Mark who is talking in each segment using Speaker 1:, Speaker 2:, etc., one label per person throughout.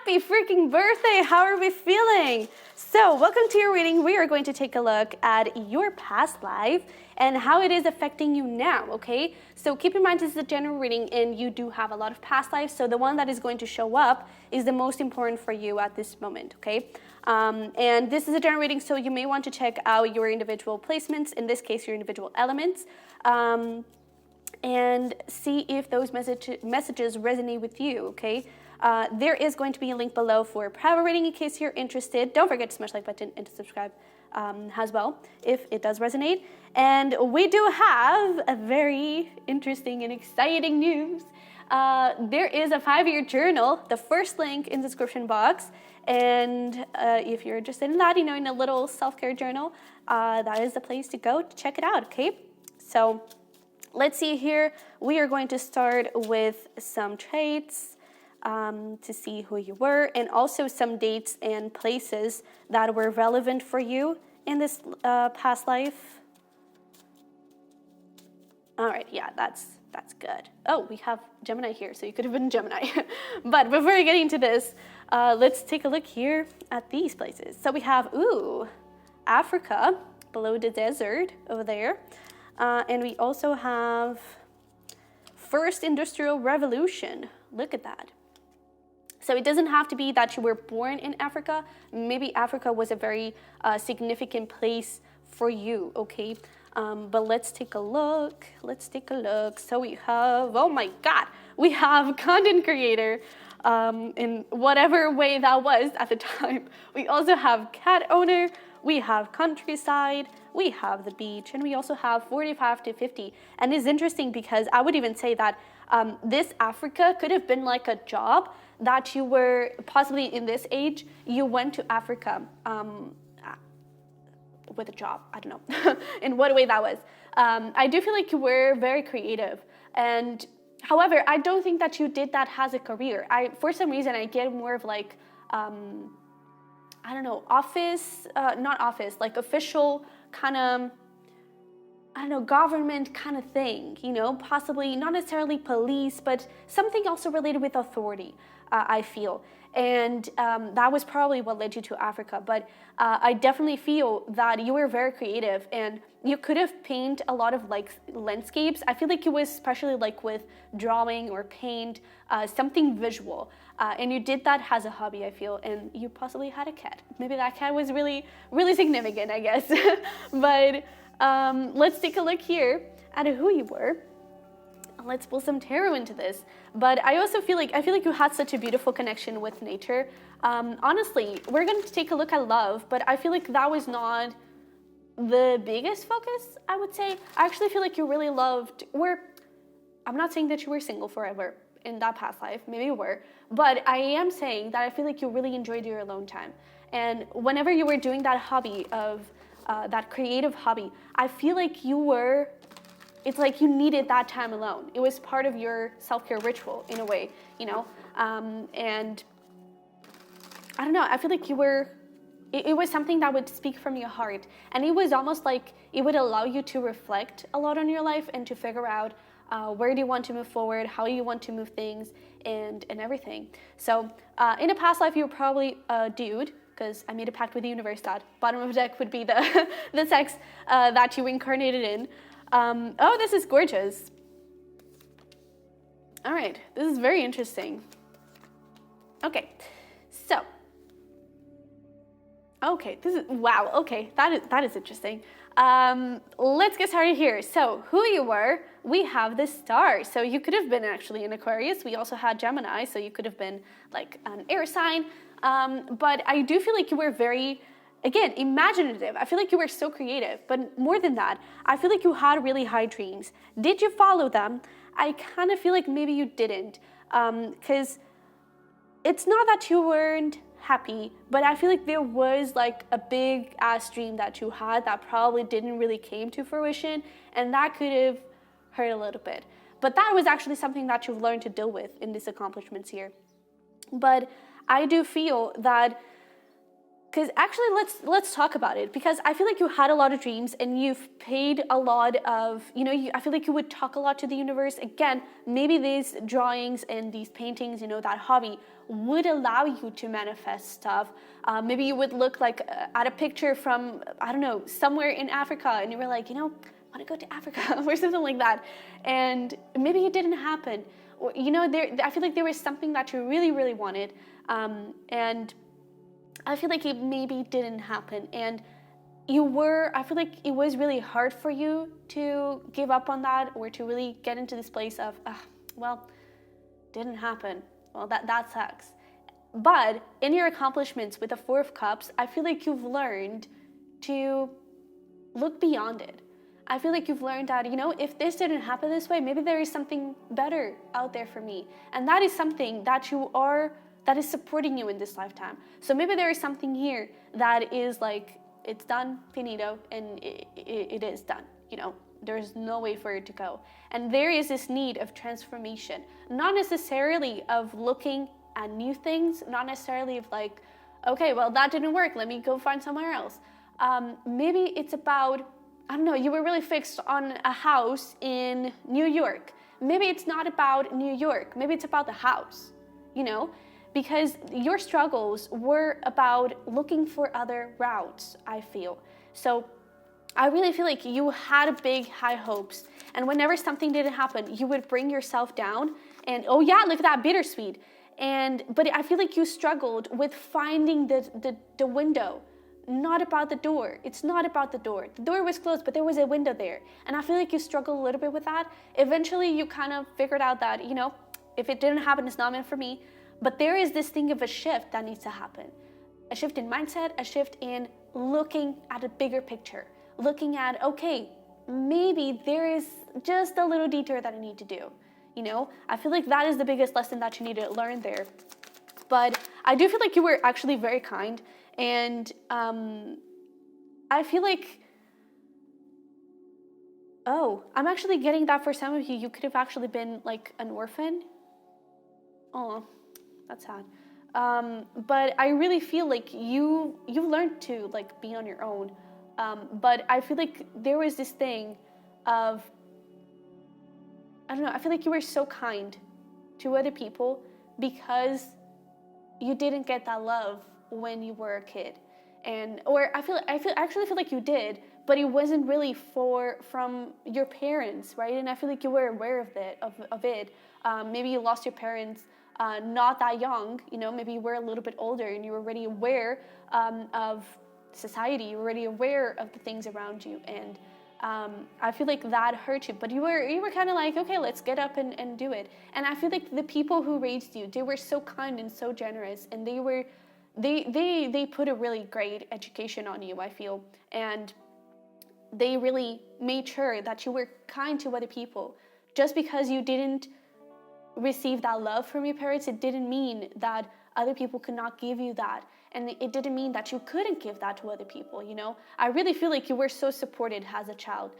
Speaker 1: Happy freaking birthday! How are we feeling? So, welcome to your reading. We are going to take a look at your past life and how it is affecting you now, okay? So keep in mind this is a general reading and you do have a lot of past lives, so the one that is going to show up is the most important for you at this moment, okay? And this is a general reading, so you may want to check out your individual placements, in this case, your individual elements, and see if those messages resonate with you, okay? There is going to be a link below for a private reading in case you're interested. Don't forget to smash the like button and to subscribe as well if it does resonate. And we do have a very interesting and exciting news. There is a 5-year journal, the first link in the description box. And if you're interested in that, you know, in a little self-care journal, that is the place to go to check it out, okay? So let's see here. We are going to start with some traits to see who you were, and also some dates and places that were relevant for you in this past life. All right, yeah, that's good. Oh, we have Gemini here, so you could have been Gemini. But before we get into this, let's take a look here at these places. So we have, Africa, below the desert over there. And we also have First Industrial Revolution. Look at that. So it doesn't have to be that you were born in Africa. Maybe Africa was a very significant place for you, okay? But let's take a look. So we have, oh my God, we have content creator in whatever way that was at the time. We also have cat owner, we have countryside, we have the beach, and we also have 45 to 50. And it's interesting because I would even say that this Africa could have been like a job that you were possibly in this age, you went to Africa with a job. I don't know in what way that was. I do feel like you were very creative, and however, I don't think that you did that as a career. For some reason, I get more of like, I don't know, like official kind of, I don't know, government kind of thing, you know, possibly not necessarily police, but something also related with authority, I feel. And that was probably what led you to Africa. But I definitely feel that you were very creative and you could have painted a lot of like landscapes. I feel like it was especially like with drawing or paint, something visual. And you did that as a hobby, I feel, and you possibly had a cat. Maybe that cat was really, really significant, I guess. But let's take a look here at who you were. Let's pull some tarot into this. But I also feel like you had such a beautiful connection with nature. Honestly, we're going to take a look at love, but I feel like that was not the biggest focus, I would say. I actually feel like you really loved, I'm not saying that you were single forever in that past life, maybe you were, but I am saying that I feel like you really enjoyed your alone time. And whenever you were doing that hobby of, that creative hobby, I feel like it's like you needed that time alone. It was part of your self-care ritual in a way, you know? And I don't know, I feel like it was something that would speak from your heart. And it was almost like it would allow you to reflect a lot on your life and to figure out where do you want to move forward, how you want to move things, and everything. So in a past life, you were probably a dude, because I made a pact with the universe that bottom of the deck would be the sex that you incarnated in. Oh, this is gorgeous. All right, this is very interesting. Okay, so, okay, wow, okay, that is interesting. Let's get started here. So, who you were, we have the star. So you could have been actually an Aquarius. We also had Gemini, so you could have been like an air sign. But I do feel like you were very, again, imaginative. I feel like you were so creative, but more than that, I feel like you had really high dreams. Did you follow them? I kind of feel like maybe you didn't, because it's not that you weren't happy, but I feel like there was like a big ass dream that you had that probably didn't really came to fruition, and that could have hurt a little bit. But that was actually something that you've learned to deal with in these accomplishments here. But I do feel that because actually, let's talk about it, because I feel like you had a lot of dreams and you've paid a lot of, I feel like you would talk a lot to the universe. Again, maybe these drawings and these paintings, that hobby would allow you to manifest stuff. Maybe you would look like at a picture from, I don't know, somewhere in Africa, and you were like, I want to go to Africa or something like that. And maybe it didn't happen. Or, I feel like there was something that you really, really wanted. And I feel like it maybe didn't happen, and I feel like it was really hard for you to give up on that, or to really get into this place of, well, didn't happen. Well, that sucks. But in your accomplishments with the Four of Cups, I feel like you've learned to look beyond it. I feel like you've learned that, if this didn't happen this way, maybe there is something better out there for me. And that is something that that is supporting you in this lifetime. So maybe there is something here that is like, it's done, finito, and it is done. There's no way for it to go. And there is this need of transformation, not necessarily of looking at new things, not necessarily of like, okay, well, that didn't work, let me go find somewhere else. Maybe it's about, I don't know, you were really fixed on a house in New York. Maybe it's not about New York, maybe it's about the house, because your struggles were about looking for other routes, I feel. So I really feel like you had big, high hopes. And whenever something didn't happen, you would bring yourself down and, oh yeah, look at that, bittersweet. But I feel like you struggled with finding the window, not about the door. It's not about the door. The door was closed, but there was a window there. And I feel like you struggled a little bit with that. Eventually, you kind of figured out that, if it didn't happen, it's not meant for me. But there is this thing of a shift that needs to happen. A shift in mindset, a shift in looking at a bigger picture. Looking at, okay, maybe there is just a little detour that I need to do. I feel like that is the biggest lesson that you need to learn there. But I do feel like you were actually very kind. And I feel like, I'm actually getting that for some of you. You could have actually been like an orphan. Oh, that's sad. But I really feel like you learned to like be on your own. But I feel like there was this thing of, I don't know, I feel like you were so kind to other people because you didn't get that love when you were a kid. Or I actually feel like you did, but it wasn't really from your parents, right? And I feel like you were aware of it. Maybe you lost your parents not that young, maybe you were a little bit older and you were already aware of society, you were already aware of the things around you, and I feel like that hurt you, but you were kind of like, okay, let's get up and do it. And I feel like the people who raised you, they were so kind and so generous, and they put a really great education on you, I feel, and they really made sure that you were kind to other people. Just because you didn't receive that love from your parents, it didn't mean that other people could not give you that. And it didn't mean that you couldn't give that to other people, I really feel like you were so supported as a child,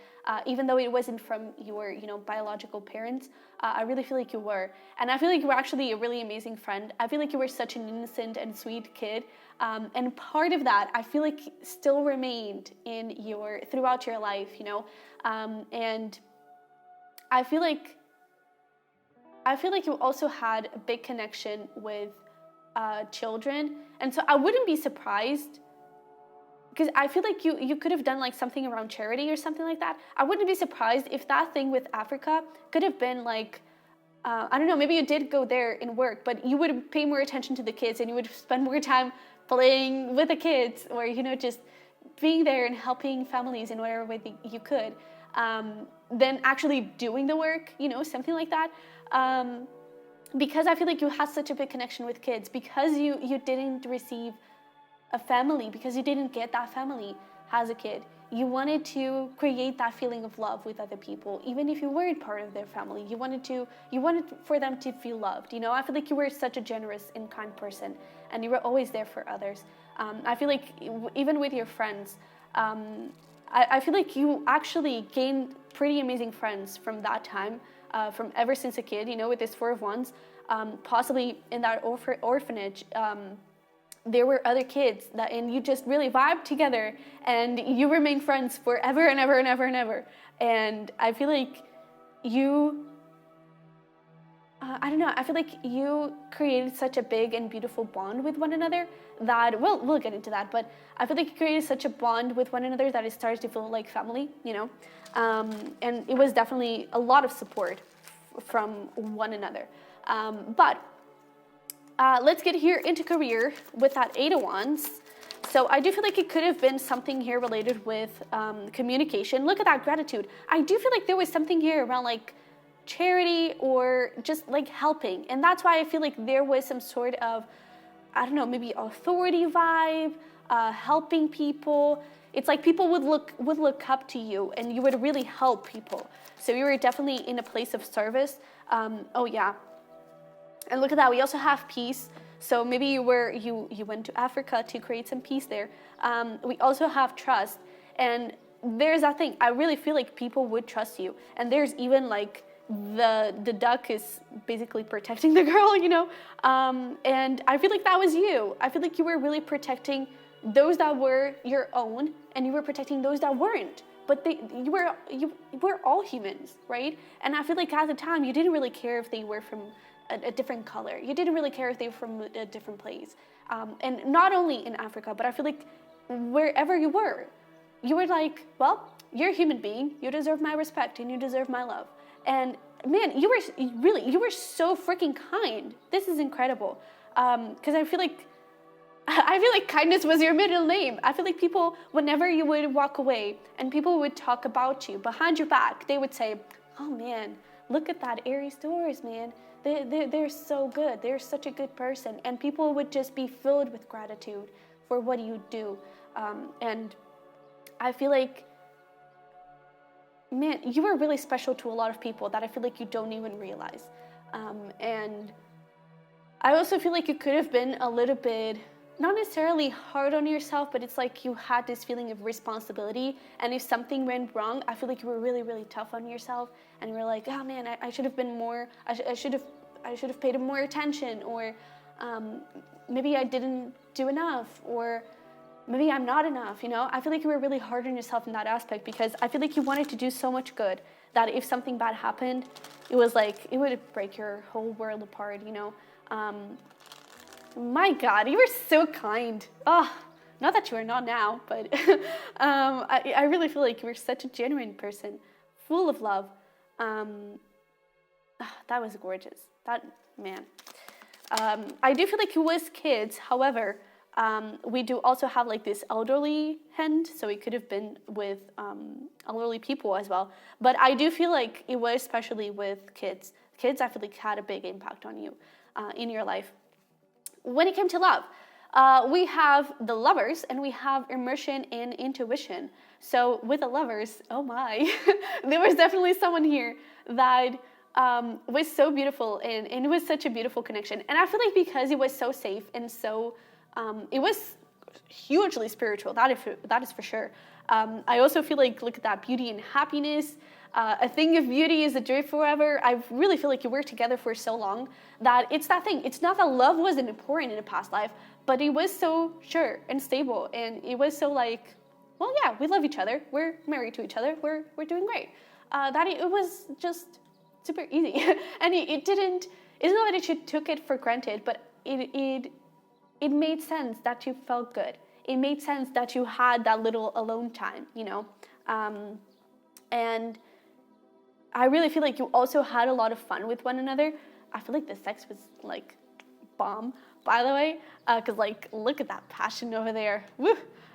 Speaker 1: even though it wasn't from your, biological parents. I really feel like you were. And I feel like you were actually a really amazing friend. I feel like you were such an innocent and sweet kid. And part of that, I feel like still remained throughout your life, and I feel like you also had a big connection with children, and so I wouldn't be surprised, because I feel like you could have done like something around charity or something like that. I wouldn't be surprised if that thing with Africa could have been like, I don't know, maybe you did go there in work, but you would pay more attention to the kids and you would spend more time playing with the kids, or just being there and helping families in whatever way you could, than actually doing the work, something like that. Because I feel like you had such a big connection with kids, because you didn't receive a family, because you didn't get that family as a kid. You wanted to create that feeling of love with other people, even if you weren't part of their family. You wanted for them to feel loved. I feel like you were such a generous and kind person, and you were always there for others. I feel like even with your friends, I feel like you actually gained pretty amazing friends from that time. From ever since a kid, with this Four of Wands, possibly in that orphanage, there were other kids and you just really vibed together and you remain friends forever and ever and ever and ever. And I feel like you, I don't know, I feel like you created such a big and beautiful bond with one another that, we'll get into that, but I feel like you created such a bond with one another that it starts to feel like family, you know? And it was definitely a lot of support from one another. But let's get here into career with that 8 of Wands. So I do feel like it could have been something here related with communication. Look at that, gratitude. I do feel like there was something here around like charity or just like helping. And that's why I feel like there was some sort of, I don't know, maybe authority vibe, helping people. It's like people would look up to you and you would really help people. So you were definitely in a place of service. Oh yeah. And look at that, we also have peace. So maybe you went to Africa to create some peace there. We also have trust. And there's that thing, I really feel like people would trust you. And there's even like the duck is basically protecting the girl, you know? And I feel like that was you. I feel like you were really protecting those that were your own and you were protecting those that weren't. But you were all humans, right? And I feel like at the time you didn't really care if they were from a different color. You didn't really care if they were from a different place. And not only in Africa, but I feel like wherever you were like, well, you're a human being, you deserve my respect and you deserve my love. And man, you were so freaking kind. This is incredible. Because I feel like kindness was your middle name. I feel like people, whenever you would walk away and people would talk about you behind your back, they would say, oh man, look at that ARIES-TAURUS, man. They're so good. They're such a good person. And people would just be filled with gratitude for what you do. And I feel like, man, you were really special to a lot of people that I feel like you don't even realize. And I also feel like you could have been a little bit, not necessarily hard on yourself, but it's like you had this feeling of responsibility. And if something went wrong, I feel like you were really, really tough on yourself. And you were like, oh man, I should have been more, I should have paid more attention, or maybe I didn't do enough, or maybe I'm not enough, you know? I feel like you were really hard on yourself in that aspect because I feel like you wanted to do so much good that if something bad happened, it was like, it would break your whole world apart, you know? My God, you were so kind. Oh, not that you are not now, but I really feel like you were such a genuine person, full of love. That was gorgeous. That, man. I do feel like it was kids. However, we do also have like this elderly hand, so it could have been with elderly people as well. But I do feel like it was especially with kids. Kids, I feel like had a big impact on you in your life. When it came to love, we have the lovers and we have immersion and intuition. So with the lovers, oh my, there was definitely someone here that was so beautiful and it was such a beautiful connection. And I feel like because it was so safe and so, it was hugely spiritual, that is for sure. I also feel like, look at that, beauty and happiness. A thing of beauty is a joy forever. I really feel like you were together for so long that it's that thing. It's not that love wasn't important in a past life, but it was so sure and stable. And it was so like, well, yeah, we love each other. We're married to each other. We're doing great. That it was just super easy. And it's not that you took it for granted, but it made sense that you felt good. It made sense that you had that little alone time, you know? And I really feel like you also had a lot of fun with one another. I feel like the sex was like bomb, by the way, because like, look at that passion over there. Woo.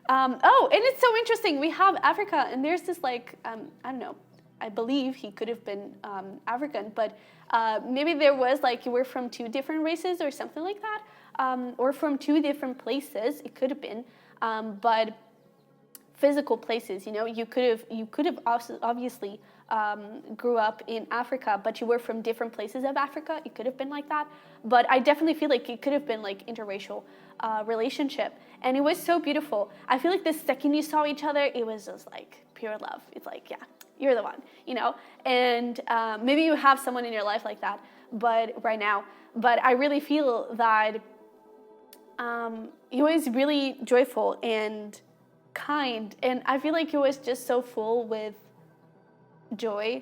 Speaker 1: Oh, and it's so interesting. We have Africa, and there's this like, I don't know, I believe he could have been African, but maybe there was like, you were from 2 different races or something like that, or from 2 different places, it could have been, but physical places, you know, you could have obviously grew up in Africa, but you were from different places of Africa. It could have been like that, but I definitely feel like it could have been like interracial relationship, and it was so beautiful. I feel like the second you saw each other, it was just like pure love. It's like, yeah, you're the one, you know. And maybe you have someone in your life like that, but right now, but I really feel that he was really joyful and kind, and I feel like he was just so full with joy.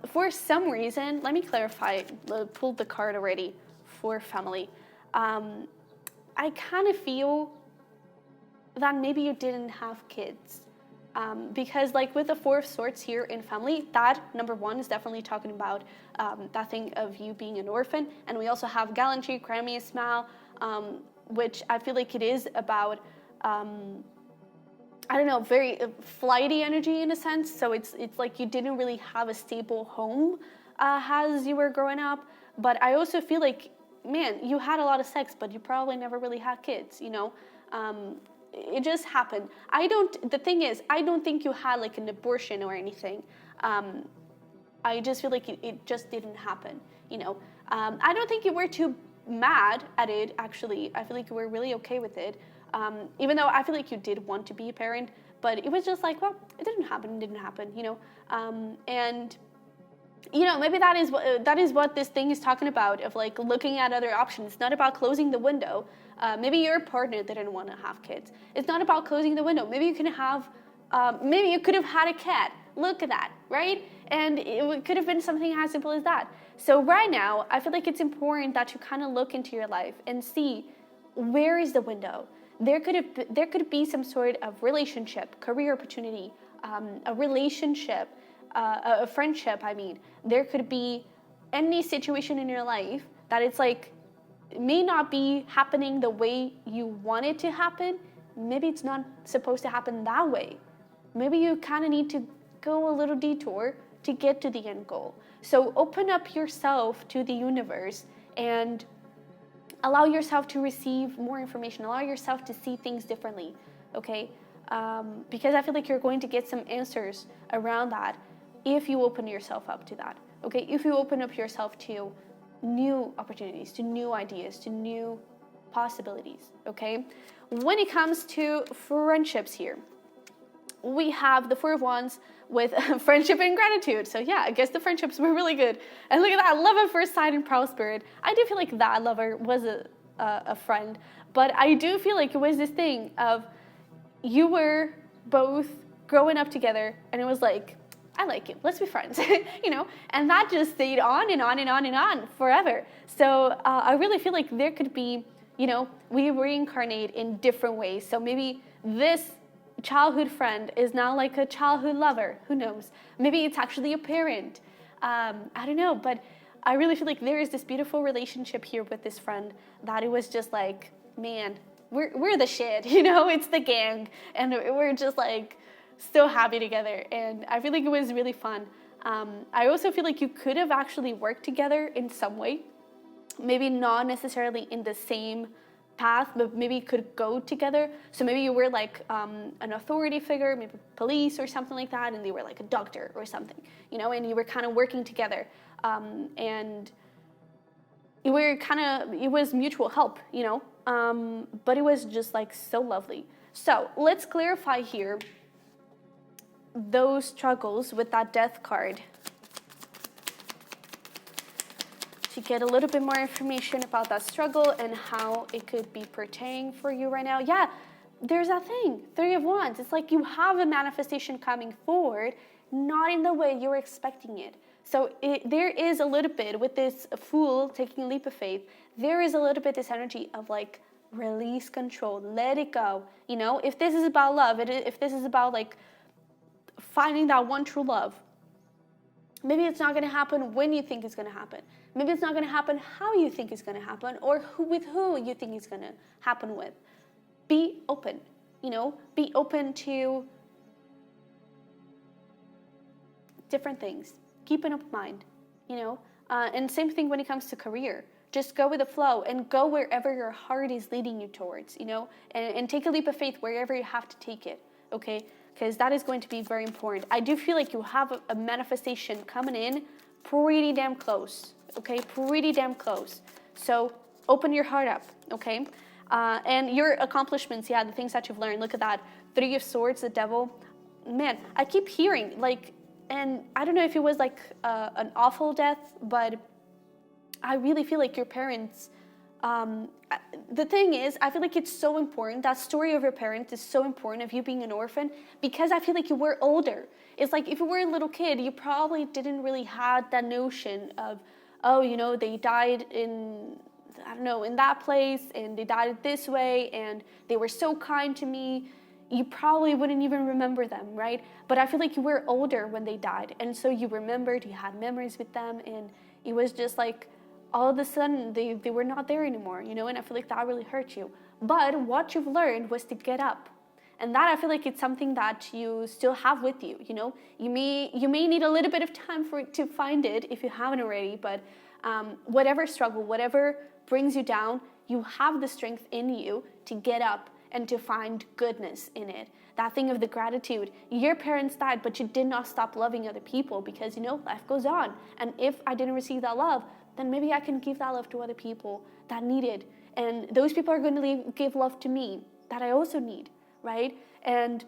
Speaker 1: For some reason, let me clarify, pulled the card already for family. I kind of feel that maybe you didn't have kids. Because like with the Four of Swords here in family, that number one is definitely talking about that thing of you being an orphan. And we also have gallantry, cry me a smile, which I feel like it is about, I don't know, very flighty energy in a sense. So it's like you didn't really have a stable home as you were growing up. But I also feel like, man, you had a lot of sex, but you probably never really had kids, you know? It just happened. The thing is, I don't think you had like an abortion or anything. I just feel like it just didn't happen, you know? I don't think you were too mad at it, actually. I feel like you were really okay with it. Even though I feel like you did want to be a parent, but it was just like, well, it didn't happen, you know? And, you know, maybe that is what this thing is talking about, of like looking at other options. It's not about closing the window. Maybe your partner didn't want to have kids. It's not about closing the window. Maybe you could have had a cat. Look at that, right? And it could have been something as simple as that. So right now, I feel like it's important that you kind of look into your life and see, where is the window? There could be some sort of relationship, career opportunity, a relationship, a friendship. I mean, there could be any situation in your life that it's like, it may not be happening the way you want it to happen. Maybe it's not supposed to happen that way. Maybe you kind of need to go a little detour to get to the end goal. So open up yourself to the universe and allow yourself to receive more information. Allow yourself to see things differently, okay? Because I feel like you're going to get some answers around that if you open yourself up to that, okay? If you open up yourself to new opportunities, to new ideas, to new possibilities, okay? When it comes to friendships here, we have the Four of Wands with friendship and gratitude. So yeah, I guess the friendships were really good. And look at that, love at first sight and proud spirit. I do feel like that lover was a friend, but I do feel like it was this thing of you were both growing up together, and it was like, I like you, let's be friends, you know, and that just stayed on and on and on and on forever. So I really feel like there could be, you know, we reincarnate in different ways. So maybe this childhood friend is now like a childhood lover, who knows? Maybe it's actually a parent. I don't know, but I really feel like there is this beautiful relationship here with this friend that it was just like, man, we're the shit, you know, it's the gang, and we're just like so happy together, and I feel like it was really fun. I also feel like you could have actually worked together in some way, maybe not necessarily in the same path, but maybe could go together. So maybe you were like an authority figure, maybe police or something like that, and they were like a doctor or something, you know, and you were kind of working together, and you were it was mutual help, you know, but it was just like so lovely. So let's clarify here those struggles with that death card to get a little bit more information about that struggle and how it could be pertaining for you right now. Yeah, there's that thing, Three of Wands. It's like you have a manifestation coming forward, not in the way you're expecting it. So there is a little bit with this Fool taking a leap of faith, there is a little bit this energy of like, release control, let it go. You know, if this is about love, if this is about like finding that one true love, maybe it's not going to happen when you think it's going to happen. Maybe it's not going to happen how you think it's going to happen, or with who you think it's going to happen with. Be open, you know, be open to different things. Keep an open mind, you know, and same thing when it comes to career. Just go with the flow and go wherever your heart is leading you towards, you know, and take a leap of faith wherever you have to take it, okay? Because that is going to be very important. I do feel like you have a manifestation coming in pretty damn close, okay? Pretty damn close. So open your heart up, okay? And your accomplishments, yeah, the things that you've learned. Look at that. Three of Swords, the Devil. Man, I keep hearing, like, and I don't know if it was like an awful death, but I really feel like your parents the thing is, I feel like it's so important. That story of your parents is so important, of you being an orphan, because I feel like you were older. It's like if you were a little kid, you probably didn't really have that notion of, oh, you know, they died in, I don't know, in that place, and they died this way, and they were so kind to me. You probably wouldn't even remember them, right? But I feel like you were older when they died, and so you remembered, you had memories with them, and it was just like, all of a sudden, they were not there anymore, you know, and I feel like that really hurt you. But what you've learned was to get up. And that, I feel like it's something that you still have with you, you know. You may need a little bit of time for it to find it if you haven't already, but whatever struggle, whatever brings you down, you have the strength in you to get up and to find goodness in it. That thing of the gratitude. Your parents died, but you did not stop loving other people because, you know, life goes on. And if I didn't receive that love, then maybe I can give that love to other people that need it. And those people are going to give love to me that I also need, right? And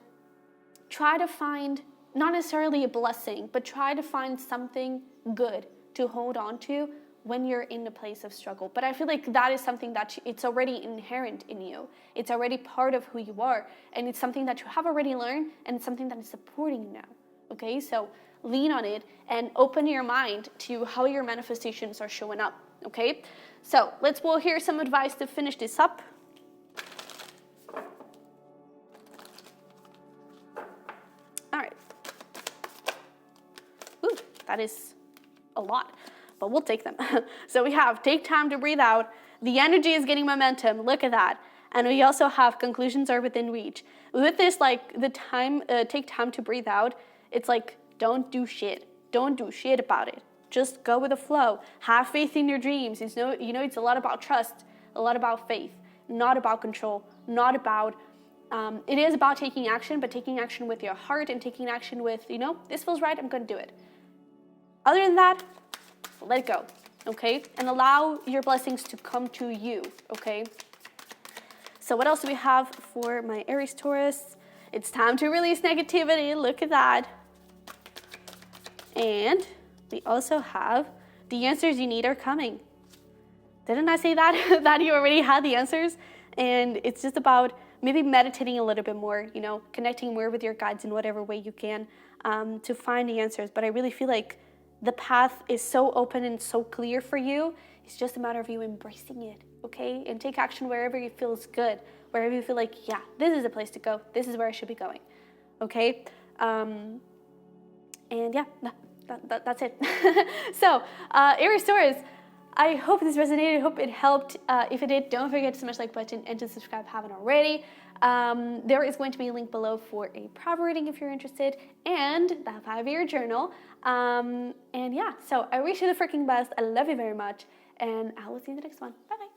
Speaker 1: try to find, not necessarily a blessing, but try to find something good to hold on to when you're in a place of struggle. But I feel like that is something that it's already inherent in you. It's already part of who you are. And it's something that you have already learned, and it's something that is supporting you now. Okay, so lean on it and open your mind to how your manifestations are showing up. Okay, so we'll hear some advice to finish this up. All right. Ooh, that is a lot, but we'll take them. So we have take time to breathe out. The energy is getting momentum. Look at that. And we also have conclusions are within reach. With this, like the time, take time to breathe out. It's like, don't do shit. Don't do shit about it. Just go with the flow. Have faith in your dreams. It's a lot about trust, a lot about faith, not about control, not about, it is about taking action, but taking action with your heart and taking action with, this feels right, I'm going to do it. Other than that, let it go, okay? And allow your blessings to come to you, okay? So what else do we have for my Aries Taurus? It's time to release negativity. Look at that. And we also have the answers you need are coming. Didn't I say that? That you already had the answers? And it's just about maybe meditating a little bit more, connecting more with your guides in whatever way you can to find the answers. But I really feel like the path is so open and so clear for you. It's just a matter of you embracing it, okay? And take action wherever it feels good, wherever you feel like, yeah, this is the place to go. This is where I should be going, okay? And yeah, that's it. So, Aries Taurus, I hope this resonated. I hope it helped. If it did, don't forget to smash the like button and to subscribe if you haven't already. There is going to be a link below for a private reading if you're interested, and the 5-year journal. And yeah, so I wish you the freaking best. I love you very much, and I will see you in the next one. Bye-bye.